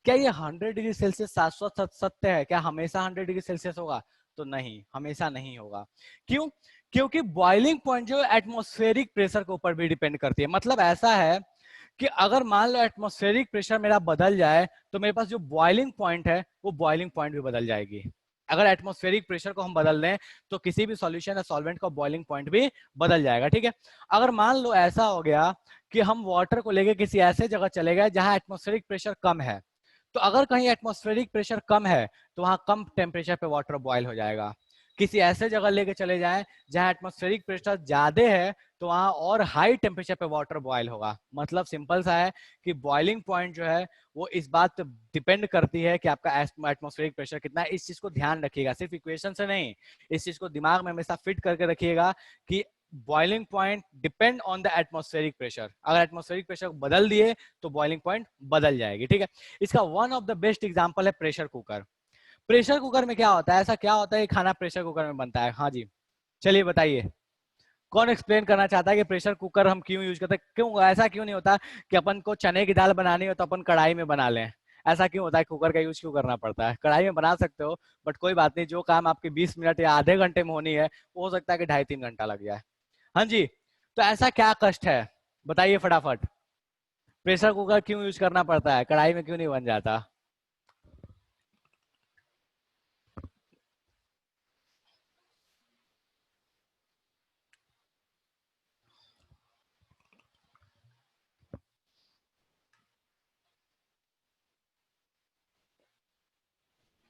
क्या ये 100 डिग्री सेल्सियस शाश्वत सत्य है? क्या हमेशा 100 डिग्री सेल्सियस होगा? तो नहीं, हमेशा नहीं होगा। क्यों? क्योंकि बॉइलिंग पॉइंट जो एटमॉस्फेरिक प्रेशर के ऊपर भी डिपेंड करती है। मतलब ऐसा है कि अगर मान लो एटमॉस्फेरिक प्रेशर मेरा बदल जाए तो मेरे पास जो बॉइलिंग पॉइंट है वो बॉइलिंग पॉइंट भी बदल जाएगी। अगर एटमॉस्फेरिक प्रेशर को हम बदल दें तो किसी भी सॉल्यूशन या सॉल्वेंट का बॉइलिंग पॉइंट भी बदल जाएगा, ठीक है। अगर मान लो ऐसा हो गया कि हम वाटर को लेके किसी ऐसे जगह चले गए जहां एटमॉस्फेरिक प्रेशर कम है, तो अगर कहीं एटमॉस्फेरिक प्रेशर कम है तो वहां कम टेम्परेचर पे वाटर बॉयल हो जाएगा। किसी ऐसे जगह लेके चले जाएं जहां एटमॉस्फेरिक प्रेशर ज्यादा है तो वहां और हाई टेम्परेचर पे वाटर बॉयल होगा। मतलब सिंपल सा है कि बॉइलिंग पॉइंट जो है वो इस बात पे डिपेंड करती है कि आपका एटमॉस्फेरिक प्रेशर कितना है। इस चीज को ध्यान रखिएगा, सिर्फ इक्वेशन से नहीं, इस चीज को दिमाग में हमेशा फिट करके रखिएगा कि boiling point depend on the atmospheric pressure. अगर एटमॉस्फेरिक प्रेशर बदल दिए तो बॉइलिंग पॉइंट बदल जाएगी, ठीक है। इसका one of the best example है प्रेशर कुकर। प्रेशर कुकर में क्या होता है, ऐसा क्या होता है कि खाना प्रेशर कुकर में बनता है? हाँ जी, चलिए बताइए, कौन एक्सप्लेन करना चाहता है कि प्रेशर कुकर हम क्यों यूज करते हैं? क्यों ऐसा क्यों नहीं होता कि अपन को चने की दाल बनानी हो तो अपन कढ़ाई में बना लें? ऐसा क्यों होता है, कुकर का यूज क्यों करना पड़ता है? कढ़ाई में बना सकते हो, बट कोई बात नहीं, जो काम आपके 20 मिनट या आधे घंटे में होनी है वो हो सकता है कि 2.5-3 घंटा लग जाए। हाँ जी, तो ऐसा क्या कष्ट है बताइए फटाफट, प्रेशर कुकर क्यों यूज करना पड़ता है, कढ़ाई में क्यों नहीं बन जाता?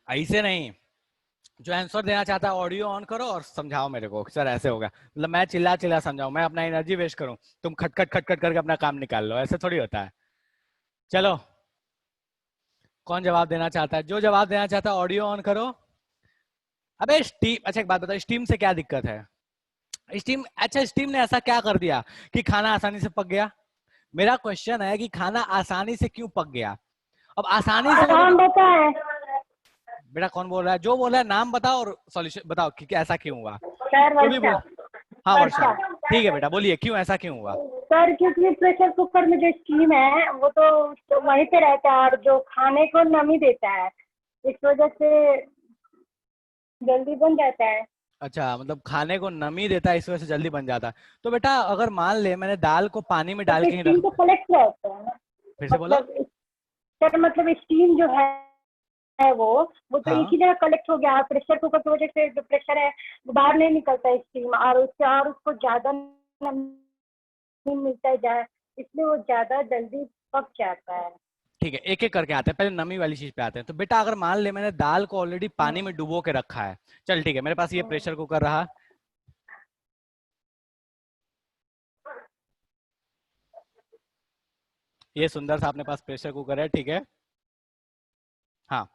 ऐसे नहीं, जो आंसर देना चाहता है ऑडियो ऑन करो और समझाओ मेरे को सर ऐसे होगा, मतलब मैं चिल्ला चिल्ला समझाऊं, मैं अपना एनर्जी वेस्ट करूं, तुम खटखट खटखट करके अपना काम निकाल लो, ऐसे थोड़ी होता है। चलो, कौन जवाब देना चाहता है? जो जवाब देना चाहता है ऑडियो ऑन करो। अबे स्टीम, अच्छा एक बात बताओ, स्टीम से क्या दिक्कत है? स्टीम, अच्छा स्टीम ने ऐसा क्या कर दिया कि खाना आसानी से पक गया? मेरा क्वेश्चन है कि खाना आसानी से क्यों पक गया? अब आसानी से नाम बताए बेटा, कौन बोल रहा है? जो बोल रहा है नाम बताओ और सॉल्यूशन बताओ कि ऐसा क्यों हुआ। सर। जो भी वर्षा। बोल, हाँ वर्षा, वर्षा। ठीक है बेटा, बोलिए क्यों, ऐसा क्यों हुआ? सर क्योंकि प्रेशर कुकर में जो स्टीम है वो तो वहीं पे रहता है और जो खाने को नमी देता है, इस वजह से जल्दी बन जाता है। अच्छा, मतलब खाने को नमी देता है इस वजह से जल्दी बन जाता है। तो बेटा अगर मान ले मैंने दाल को पानी में डाल तो के ही स्टीम रख, तो कलेक्ट रहता है ना। फिर से बोलो। मतलब सर मतलब स्टीम जो है वो तो एक हाँ, ही जगह कलेक्ट हो गया। प्रेशर कुकर की वजह से जो प्रेशर है वो बाहर नहीं निकलता है स्टीम, और उससे और उसको ज्यादा नमी मिलता है इसलिए वो ज्यादा जल्दी पक जाता है। ठीक है, एक एक करके आते हैं, पहले नमी वाली चीज पे आते हैं। तो बेटा अगर मान ले मैंने दाल को ऑलरेडी पानी में डुबो के रखा है, चल ठीक है, मेरे पास ये प्रेशर कुकर रहा, ये सुंदर सा अपने पास प्रेशर कुकर है, ठीक है। हाँ,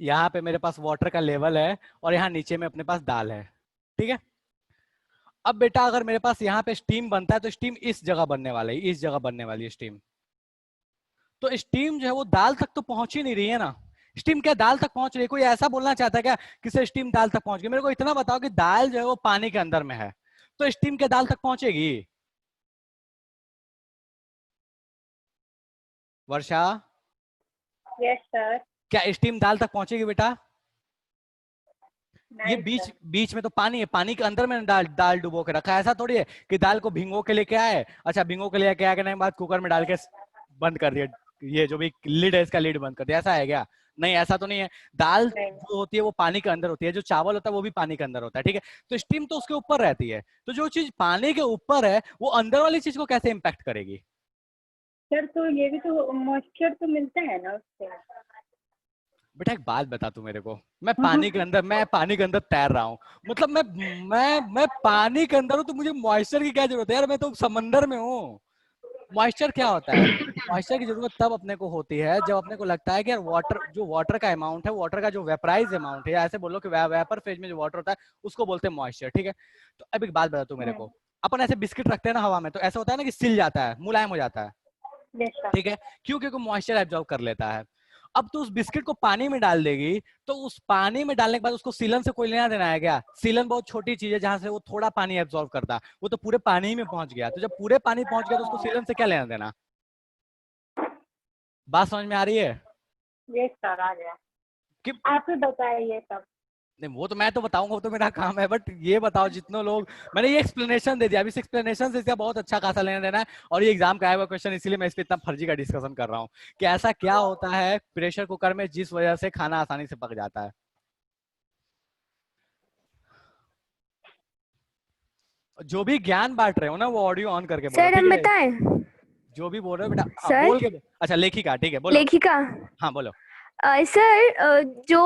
यहाँ पे मेरे पास वाटर का लेवल है और यहाँ नीचे में अपने पास दाल है, ठीक है। अब बेटा अगर मेरे पास यहाँ पे स्टीम बनता है तो स्टीम इस जगह बनने वाला है, इस जगह बनने वाली है स्टीम। तो स्टीम जो है वो दाल तक तो पहुंच ही नहीं रही है ना। स्टीम क्या दाल तक पहुंच रही है? कोई ऐसा बोलना चाहता है क्या कि सर स्टीम दाल तक पहुंच गई? मेरे को इतना बताओ कि दाल जो है वो पानी के अंदर में है, तो स्टीम क्या दाल तक पहुंचेगी? वर्षा, यस सर। क्या स्टीम दाल तक पहुंचेगी बेटा? ये नहीं बीच सर। बीच में तो पानी है, पानी के अंदर मैंने दाल दाल डुबो के रखा है। ऐसा थोड़ी है कि दाल को भिंगो के लेके आए, अच्छा भिंगो के लेके आए, नहीं बाद कुकर में डाल के बंद कर दिया, ये जो भी लिड है इसका लिड बंद कर दिया, ऐसा है क्या? नहीं, ऐसा तो नहीं है। दाल नहीं। जो होती है वो पानी के अंदर होती है, जो चावल होता है वो भी पानी के अंदर होता है, ठीक है? तो स्टीम तो उसके ऊपर रहती है, तो जो चीज पानी के ऊपर है वो अंदर वाली चीज को कैसे इम्पैक्ट करेगी? सर तो ये भी तो मॉइस्चर तो मिलता है ना उससे। बेटा एक बात बता तू मेरे को, मैं पानी के अंदर, मैं पानी के अंदर तैर रहा हूँ, मतलब मैं पानी के अंदर हूँ, तो मुझे मॉइस्चर की क्या जरूरत है यार? मैं तो समंदर में हूँ। मॉइस्चर क्या होता है? मॉइस्चर की जरूरत तब अपने को होती है जब अपने को लगता है कि यार वाटर, जो वाटर का अमाउंट है, वाटर का जो वेपराइज अमाउंट है, या ऐसे बोलो कि वेपर फेज में जो वाटर होता है उसको बोलते हैं मॉइस्चर, ठीक है? तो अब एक बात बता तू मेरे को, अपन ऐसे बिस्किट रखते हैं ना हवा में, तो ऐसा होता है ना कि सिल जाता है, मुलायम हो जाता है, यस सर। ठीक है? क्यों? क्योंकि मॉइस्चर एब्जॉर्ब कर लेता है। अब तू उस बिस्किट को पानी में डाल देगी, तो उस पानी में डालने के बाद उसको सीलन से कोई लेना देना है क्या? सीलन बहुत छोटी चीज है जहां से वो थोड़ा पानी एब्जॉर्ब करता है, वो तो पूरे पानी में पहुंच गया, तो जब पूरे पानी पहुंच गया तो उसको सीलन से क्या लेना देना? बात समझ में आ रही है? यस सर आ गया। कि आप ही बताइए तब। नहीं, वो तो मैं तो बताऊंगा, वो तो मेरा काम है, बट ये बताओ जितने लोग, मैंने ये एक्सप्लेनेशन दे दिया, अभी इस एक्सप्लेनेशन से इसका बहुत अच्छा खासा लेना देना है, और ये एग्जाम का आया हुआ क्वेश्चन, इसीलिए मैं इस पे इतना फर्जी का डिस्कशन कर रहा हूँ कि ऐसा क्या होता है प्रेशर कुकर में जिस वजह से खाना आसानी से पक जाता है। जो भी ज्ञान बांट रहे हो ना वो ऑडियो ऑन करके बोलो, सर ठीक हम है? बताएं। जो भी बोल रहे हो बेटा, हाँ सर बोल के अच्छा लेखिका, ठीक है बोलो। लेखिका। हाँ बोलो। सर जो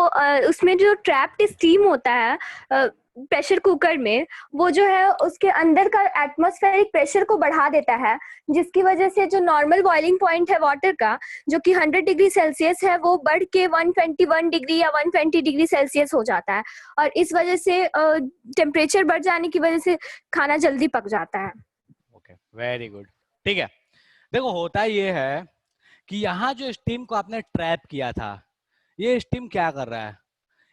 उसमें जो ट्रैप्ड स्टीम होता है प्रेशर कुकर में, वो जो है उसके अंदर का एटमॉस्फेरिक प्रेशर को बढ़ा देता है, जिसकी वजह से जो नॉर्मल बॉइलिंग पॉइंट है वाटर का, जो कि 100 डिग्री सेल्सियस है, वो बढ़ के 121 डिग्री या 120 डिग्री सेल्सियस हो जाता है, और इस वजह से टेम्परेचर बढ़ जाने की वजह से खाना जल्दी पक जाता है। ओके वेरी गुड, ठीक है। देखो होता ये है कि यहाँ जो स्टीम को आपने ट्रैप किया था, ये स्टीम क्या कर रहा है?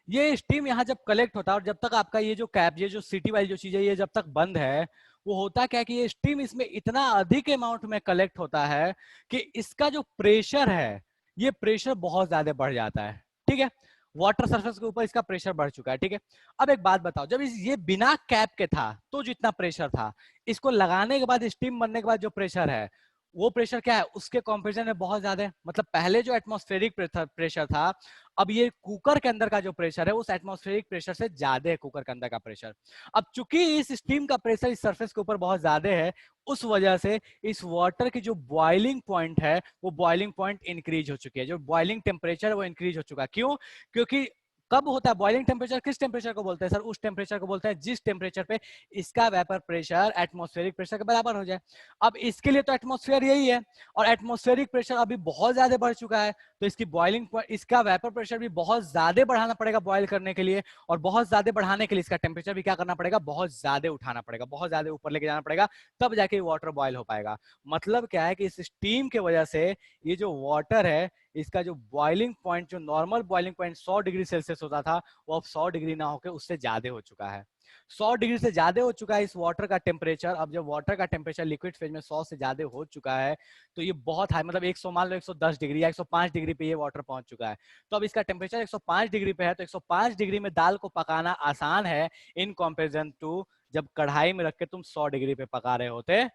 ये स्टीम यहाँ जब कलेक्ट होता है, और जब तक आपका ये जो कैप, ये जो सिटी वाली जो चीज है, ये जब तक बंद है, वो होता क्या कि ये स्टीम इसमें इतना अधिक अमाउंट में कलेक्ट होता है कि इसका जो प्रेशर है, ये प्रेशर बहुत ज्यादा बढ़ जाता है, ठीक है? वाटर सरफेस के ऊपर इसका प्रेशर बढ़ चुका है, ठीक है? अब एक बात बताओ, जब ये बिना कैप के था तो जितना प्रेशर था, इसको लगाने के बाद, स्टीम बनने के बाद जो प्रेशर है, वो प्रेशर क्या है? उसके कंपैरिजन में बहुत ज्यादा है। मतलब पहले जो एटमॉस्फेरिक प्रेशर था, अब ये कुकर के अंदर का जो प्रेशर है उस एटमॉस्फेरिक प्रेशर से ज्यादा है कुकर के अंदर का प्रेशर। अब चूंकि इस स्टीम का प्रेशर इस सरफेस के ऊपर बहुत ज्यादा है, उस वजह से इस वाटर की जो बॉइलिंग पॉइंट है वो बॉइलिंग पॉइंट इंक्रीज हो चुकी है, जो बॉइलिंग टेम्परेचर है वो इंक्रीज हो चुका है। क्यों? क्योंकि कब होता है बॉइलिंग टेम्परेचर? किस टेम्परेचर को बोलते हैं सर? उस टेम्परेचर को बोलते हैं जिस टेम्परेचर पे इसका वेपर प्रेशर एटमॉस्फेरिक प्रेशर के बराबर हो जाए। अब इसके लिए तो एटमॉस्फेयर यही है, और एटमॉस्फेरिक प्रेशर अभी बहुत ज्यादा बढ़ चुका है, तो इसकी बॉइलिंग, इसका वेपर प्रेशर भी बहुत ज्यादा बढ़ाना पड़ेगा बॉयल करने के लिए, और बहुत ज्यादा बढ़ाने के लिए इसका टेम्परेचर भी क्या करना पड़ेगा? बहुत ज्यादा उठाना पड़ेगा, बहुत ज्यादा ऊपर लेके जाना पड़ेगा, तब जाके वाटर बॉयल हो पाएगा। मतलब क्या है कि इस स्टीम की वजह से ये जो वाटर है, इसका जो बॉइलिंग पॉइंट, जो normal boiling point 100 degree Celsius होता था, वो अब 100 डिग्री ना होकर उससे ज्यादा हो चुका है। 100 डिग्री से ज्यादा हो चुका है इस वाटर का टेम्परेचर। अब जब वाटर का टेम्परेचर लिक्विड फेज में 100 से ज्यादा हो चुका है, तो ये बहुत हाई, मतलब 100, मान लो 110 डिग्री या 105 डिग्री पे ये वाटर पहुंच चुका है। तो अब इसका टेम्परेचर 105 डिग्री पे है, तो 105 डिग्री में दाल को पकाना आसान है इन कंपैरिजन टू जब कढ़ाई में रख के तुम 100 डिग्री पे पका रहे होते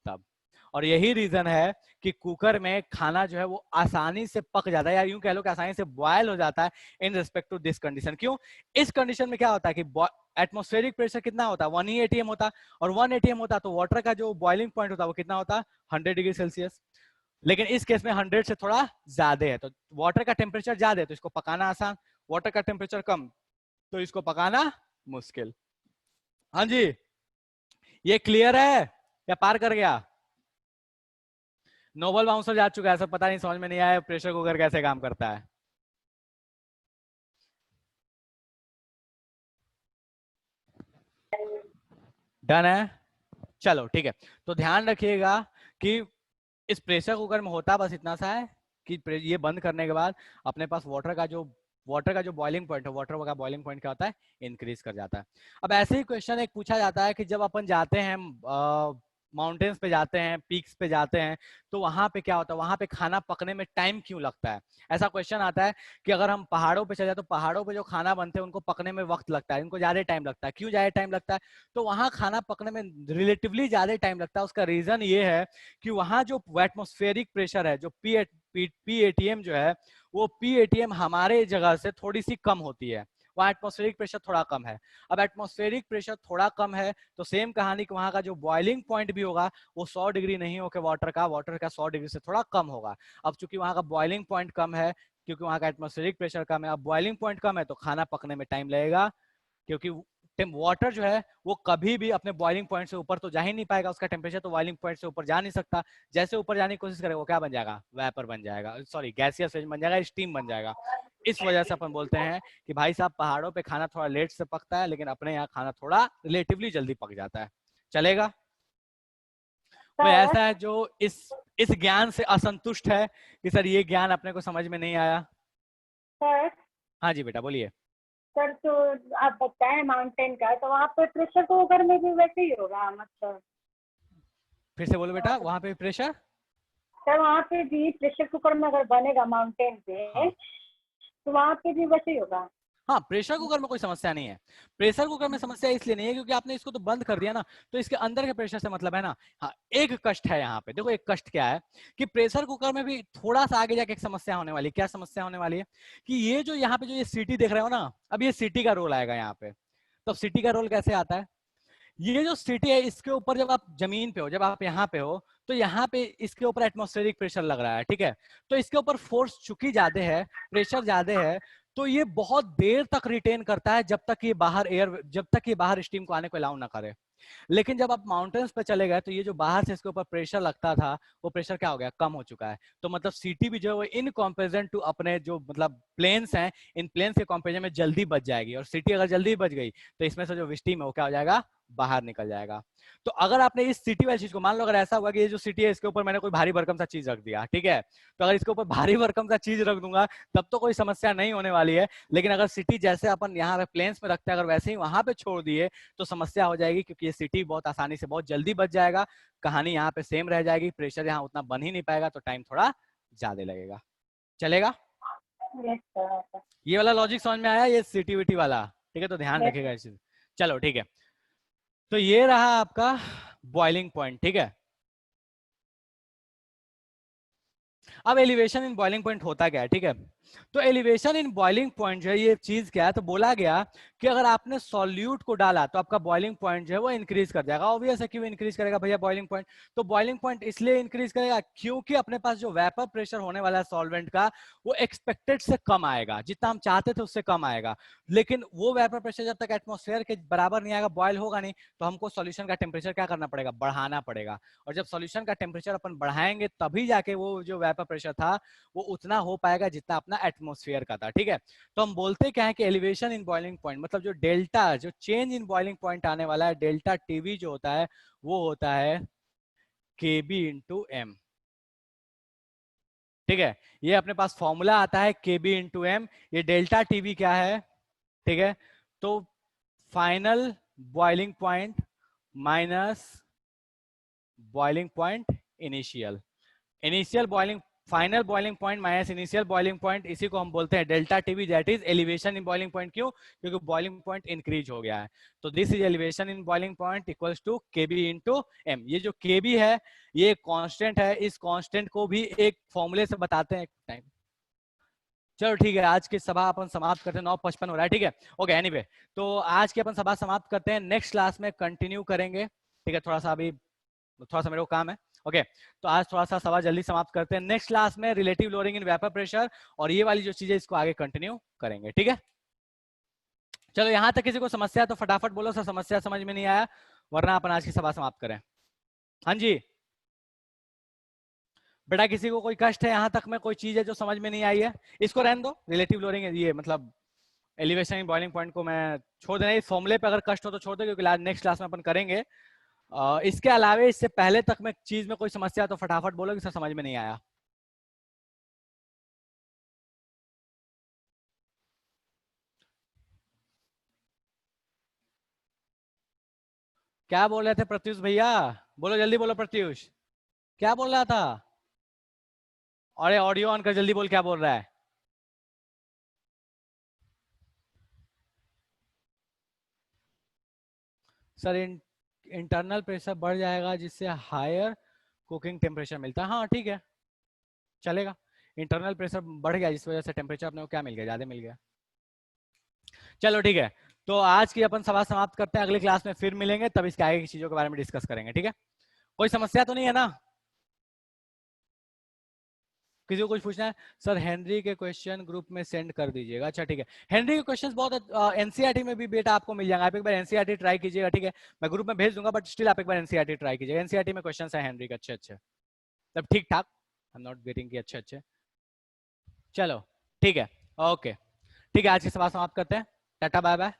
तब। और यही रीजन है कि कुकर में खाना जो है वो आसानी से पक जाता है, या यूं कह लो कि आसानी से बॉयल हो जाता है in respect to this condition. क्यों? इस कंडीशन में क्या होता है कि एटमॉस्फेरिक प्रेशर कितना होता है? 1 ही एटीएम होता, और 1 एटीएम होता तो वाटर का जो बॉइलिंग पॉइंट होता है वो कितना होता? 100 डिग्री सेल्सियस। लेकिन इस केस में 100 से थोड़ा ज्यादा है, तो वाटर का टेम्परेचर ज्यादा है तो इसको पकाना आसान, वाटर का टेम्परेचर कम तो इसको पकाना मुश्किल। हाँ जी, ये क्लियर है या पार कर गया? नोबल बाउंसर जा चुका है, सब पता नहीं, समझ में नहीं आया प्रेशर कुकर कैसे काम करता है। डन है? चलो ठीक है, तो ध्यान रखिएगा कि इस प्रेशर कुकर में होता बस इतना सा है कि ये बंद करने के बाद अपने पास वाटर का जो बॉइलिंग पॉइंट है, वाटर का बॉइलिंग पॉइंट क्या होता है? इंक्रीज कर जाता है। अब ऐसे ही क्वेश्चन एक पूछा जाता है कि जब अपन जाते हैं माउंटेन्स पे जाते हैं, पीक्स पे जाते हैं, तो वहां पे क्या होता है, वहां पे खाना पकने में टाइम क्यों लगता है? ऐसा क्वेश्चन आता है कि अगर हम पहाड़ों पे चले जाए तो पहाड़ों पे जो खाना बनते हैं उनको पकने में वक्त लगता है, इनको ज्यादा टाइम लगता है। क्यों ज्यादा टाइम लगता है? तो वहां खाना पकने में रिलेटिवली ज्यादा टाइम लगता है। उसका रीजन ये है कि वहां जो एटमोस्फेरिक प्रेशर है, जो पी एटीएम जो है, वो पी हमारे जगह से थोड़ी सी कम होती है, वहाँ एटमोस्फेरिक प्रेशर थोड़ा कम है। अब एटमोस्फेरिक प्रेशर थोड़ा कम है तो सेम कहानी कि वहाँ का जो बॉइलिंग पॉइंट भी होगा वो 100 डिग्री नहीं होकर वाटर का 100 डिग्री से थोड़ा कम होगा। अब चूंकि वहाँ का बॉइलिंग पॉइंट कम है, क्योंकि वहाँ का एटमोस्फेरिक प्रेशर कम है, अब बॉइलिंग पॉइंट कम है तो खाना पकने में टाइम लगेगा, क्योंकि वाटर जो है वो कभी भी अपने बॉइलिंग पॉइंट से ऊपर तो जा ही नहीं पाएगा, उसका टेम्परेचर तो बॉइलिंग पॉइंट से ऊपर जा नहीं सकता। जैसे ऊपर जाने की कोशिश करेगा वो क्या बन जाएगा, वेपर बन जाएगा, सॉरी गैसियस फेज बन जाएगा, स्टीम बन जाएगा। इस वजह से अपन बोलते हैं कि भाई साहब पहाड़ों पे खाना थोड़ा लेट से पकता है, लेकिन अपने यहाँ खाना थोड़ा रिलेटिवली जल्दी पक जाता है। चलेगा? कोई सर ऐसा है जो इस ज्ञान से असंतुष्ट है कि सर ये ज्ञान अपने को समझ में नहीं आया? सर हाँ जी बेटा बोलिए। सर तो आप बताएं माउंटेन का, तो वहाँ पे प्रेशर कुकर में भी वैसे ही होगा मतलब? फिर से बोलो बेटा, वहां पे प्रेशर? सर वहाँ पे भी प्रेशर कुकर में अगर बनेगा माउंटेन पे, हाँ तो वहाँ पे भी वैसे ही होगा? हाँ, प्रेशर कुकर में कोई समस्या नहीं है। प्रेशर कुकर में समस्या इसलिए नहीं है क्योंकि आपने इसको तो बंद कर दिया ना, तो इसके अंदर के प्रेशर से मतलब है ना। हाँ, एक कष्ट है यहाँ पे, देखो एक कष्ट क्या है कि प्रेशर कुकर में भी थोड़ा सा आगे जाके एक समस्या होने वाली है। क्या समस्या होने वाली है कि ये जो यहाँ पे जो ये सीटी देख रहे हो ना, अब ये सीटी का रोल आएगा यहाँ पे। तो सीटी का रोल कैसे आता है? ये जो सिटी है इसके ऊपर जब आप जमीन पे हो, जब आप यहाँ पे हो, तो यहाँ पे इसके ऊपर एटमॉस्फेरिक प्रेशर लग रहा है, ठीक है? तो इसके ऊपर फोर्स चूंकि ज्यादा है, प्रेशर ज्यादा है, तो ये बहुत देर तक रिटेन करता है जब तक ये बाहर स्टीम को आने को अलाउ ना करे। लेकिन जब आप माउंटेन्स पे चले गए तो ये जो बाहर से इसके ऊपर प्रेशर लगता था वो प्रेशर क्या हो गया, कम हो चुका है। तो मतलब सिटी भी जो है इन कंपेरिजन टू अपने जो मतलब प्लेन्स हैं, इन प्लेन्स के कंपेरिजन में जल्दी बच जाएगी, और सिटी अगर जल्दी बच गई तो इसमें से जो स्टीम है वो क्या हो जाएगा, बाहर निकल जाएगा। तो अगर आपने इस सिटी वाली चीज को मान लो, अगर ऐसा हुआ कि ये जो सिटी है इसके ऊपर मैंने कोई भारी भरकम सा चीज रख दिया, ठीक है, तो अगर इसके ऊपर भारी भरकम सा चीज रख दूंगा तब तो कोई समस्या नहीं होने वाली है। लेकिन अगर सिटी जैसे अपन यहाँ पे प्लेन्स में रखते हैं, अगर वैसे ही वहां पे छोड़ दिए तो समस्या हो जाएगी, क्योंकि ये सिटी बहुत आसानी से बहुत जल्दी बच जाएगा, कहानी यहाँ पे सेम रह जाएगी, प्रेशर यहाँ उतना बन ही नहीं पाएगा, तो टाइम थोड़ा ज्यादा लगेगा। चलेगा? Yes sir. ये वाला लॉजिक समझ में आया, ये सिटी विटी वाला? ठीक है, तो ध्यान यस रखिएगा इस चीज। चलो ठीक है, तो ये रहा आपका बॉइलिंग पॉइंट, ठीक है। अब एलिवेशन इन बॉइलिंग पॉइंट होता क्या है, ठीक है? तो एलिवेशन इन बॉइलिंग पॉइंट जो है ये चीज क्या है, तो बोला गया कि अगर आपने सॉल्यूट को डाला तो आपका बॉइलिंग पॉइंट जो है वो इंक्रीज कर जाएगा। ऑब्वियस है, क्यों इंक्रीज करेगा भैया बॉइलिंग पॉइंट? तो बॉइलिंग पॉइंट इसलिए इंक्रीज करेगा क्योंकि अपने पास जो वेपर प्रेशर होने वाला है सॉल्वेंट का, वो एक्सपेक्टेड से कम आएगा, जितना हम चाहते थे उससे कम आएगा। लेकिन वो वेपर प्रेशर जब तक एटमोस्फेयर के बराबर नहीं आएगा, बॉयल होगा नहीं, तो हमको सॉल्यूशन का टेम्परेचर क्या करना पड़ेगा, बढ़ाना पड़ेगा। और जब सॉल्यूशन का टेम्परेचर अपन बढ़ाएंगे तभी जाके वो जो वेपर प्रेशर था वो उतना हो पाएगा जितना अपना एटमॉस्फेयर का था, ठीक है? तो हम बोलते क्या है कि एलिवेशन इन बॉइलिंग पॉइंट मतलब जो डेल्टा, जो चेंज इन बॉइलिंग पॉइंट आने वाला है, डेल्टा टीवी जो होता है वो होता है केबी इंटू एम, ठीक है? ये अपने पास फॉर्मूला आता है केबी इंटू एम। ये डेल्टा टीवी क्या है, ठीक है? तो final boiling point minus boiling point initial, initial boiling, final boiling point minus initial boiling point, इसी को हम बोलते हैं delta TV, that is elevation in boiling point. क्यों? क्योंकि बॉइलिंग पॉइंट इंक्रीज हो गया है। तो this is elevation in boiling point equals to Kb into m. ये जो केबी है ये कांस्टेंट है, इस कांस्टेंट को भी एक फॉर्मूले से बताते हैं टाइम। चलो ठीक है, आज की सभा अपन समाप्त करते हैं, 9:55 हो रहा है, ठीक है? ओके एनीवे, तो आज की अपन सभा समाप्त करते हैं, नेक्स्ट क्लास में कंटिन्यू करेंगे, ठीक है? थोड़ा सा मेरे को काम है, ओके? तो आज थोड़ा सा सवाल जल्दी समाप्त करते हैं, नेक्स्ट क्लास में रिलेटिव लोडिंग इन वेपर प्रेशर और ये वाली जो चीजें इसको आगे कंटिन्यू करेंगे, ठीक है? चलो यहां तक किसी को समस्या तो फटाफट बोलो सर, समस्या समझ में नहीं आया, वरना अपन आज की सभा समाप्त करें। हाँ जी बेटा, किसी को कोई कष्ट है, यहाँ तक में कोई चीज है जो समझ में नहीं आई है? इसको रहने दो, रिलेटिव लोडिंग ये मतलब एलिवेशन इन बॉइलिंग पॉइंट को मैं छोड़ देना, इस फॉर्मूले पे अगर कष्ट हो तो छोड़ दो, क्योंकि नेक्स्ट क्लास में अपन करेंगे। इसके अलावा इससे पहले तक में चीज में कोई समस्या तो फटाफट बोलो कि सर समझ में नहीं आया। क्या बोल रहे थे प्रत्युष भैया? बोलो जल्दी बोलो प्रत्युष, क्या बोल रहा था? अरे ऑडियो ऑन कर, जल्दी बोल क्या बोल रहा है। सर इंटरनल प्रेशर बढ़ जाएगा जिससे हायर कुकिंग टेम्परेचर मिलता है। हाँ ठीक है, चलेगा। इंटरनल प्रेशर बढ़ गया जिस वजह से टेम्परेचर अपने को क्या मिल गया, ज्यादा मिल गया। चलो ठीक है, तो आज की अपन सवाल समाप्त करते हैं, अगली क्लास में फिर मिलेंगे, तब इसके आगे की चीजों के बारे में डिस्कस करेंगे। ठीक है, कोई समस्या तो नहीं है ना? किसी को कुछ पूछना है? सर हेनरी के क्वेश्चन ग्रुप में सेंड कर दीजिएगा। अच्छा ठीक है, हेनरी के क्वेश्चंस बहुत एनसीईआरटी में भी बेटा आपको मिल जाएगा, आप एक बार एनसीईआरटी ट्राई कीजिएगा। ठीक है, मैं ग्रुप में भेज दूंगा, बट स्टिल आप एक बार एनसीईआरटी ट्राई कीजिएगा। एनसीईआरटी में क्वेश्चंस है हेनरी के अच्छे अच्छे, तब ठीक ठाक, आई एम नॉट गेटिंग की अच्छे अच्छे। चलो ठीक है, ओके ठीक है, आज की सवाल समाप्त करते हैं। Tata bye bye.